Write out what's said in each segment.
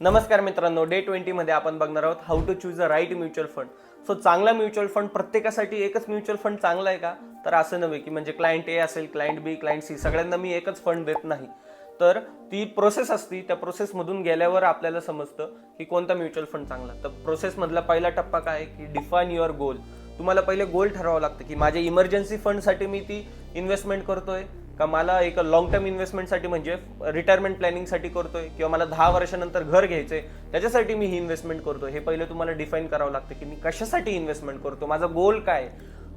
नमस्कार मित्रांनो, डे 20 मध्ये आपण बघणार आहोत how to choose a right mutual fund. So चांगला म्युच्युअल फंड प्रत्येकासाठी एकच म्युच्युअल फंड चांगला आहे का? तर असं नव्हे की म्हणजे क्लायंट ए असेल, क्लायंट बी, क्लायंट सी सगळ्यांना मी एकच फंड देत नाही. तर ती प्रोसेस असती, त्या प्रोसेसमधून गेल्यावर आपल्याला समजतं की कोणता म्युच्युअल फंड चांगला. तर प्रोसेसमधला पहिला टप्पा काय आहे की डिफाईन युअर गोल. तुम्हाला पहिले गोल ठरवावं लागतं की माझ्या इमर्जन्सी फंडसाठी मी ती इन्व्हेस्टमेंट करतोय का मला एक लॉंग टर्म इन्व्हेस्टमेंटसाठी म्हणजे रिटायरमेंट प्लॅनिंगसाठी करतोय किंवा मला 10 वर्षानंतर घर घ्यायचंय त्याच्यासाठी मी ही इन्व्हेस्टमेंट करतोय. हे पहिले तुम्हाला डिफाईन करावं लागतं की मी कशासाठी इन्व्हेस्टमेंट करतो, माझा गोल काय.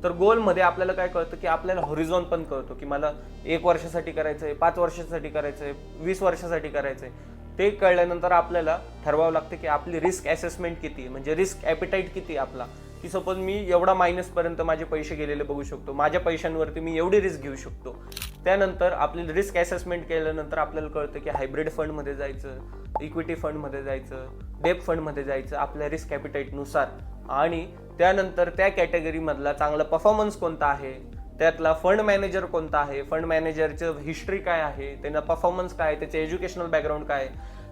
तर गोलमध्ये आपल्याला काय कळतं की आपल्याला हॉरिझॉन पण कळतो की मला 1 वर्षासाठी करायचंय, 5 वर्षासाठी करायचंय, 20 वर्षासाठी करायचंय. ते कळल्यानंतर आपल्याला ठरवावं लागतं की आपली रिस्क असेसमेंट किती, म्हणजे रिस्क ॲपिटाईट किती आपला, की सपोज मी एवढा मायनसपर्यंत माझे पैसे गेलेले बघू शकतो, माझ्या पैशांवरती मी एवढी रिस्क घेऊ शकतो. त्यानंतर आपली रिस्क असेसमेंट केल्यानंतर आपल्याला कळतं की हायब्रिड फंडमध्ये जायचं, इक्विटी फंडमध्ये जायचं, डेप फंडमध्ये जायचं आपल्या रिस्क ॲपिटाईटनुसार. आणि त्यानंतर त्या कॅटेगरीमधला चांगला परफॉर्मन्स कोणता आहे, त्यातला फंड मॅनेजर कोणता आहे, फंड मॅनेजरचं हिस्ट्री काय आहे, त्यांना परफॉर्मन्स काय, त्याचे एज्युकेशनल बॅकग्राऊंड काय,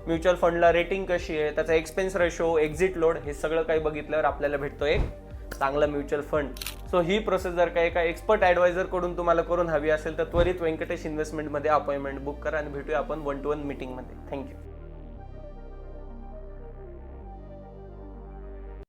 म्युच्युअल फंडला रेटिंग कशी आहे, त्याचा एक्सपेन्स रेशो, एक्झिट लोड, हे सगळं काही बघितल्यावर आपल्याला भेटतो एक चांगला म्युच्युअल फंड. सो ही प्रोसेस जर का एका एक्सपर्ट ॲडवायझर कडून तुम्हाला करून हवी असेल तर त्वरित व्यंकटेश इन्व्हेस्टमेंटमध्ये अपॉइंटमेंट बुक करा आणि भेटूया आपण 1-to-1 मीटिंगमध्ये. थँक्यू.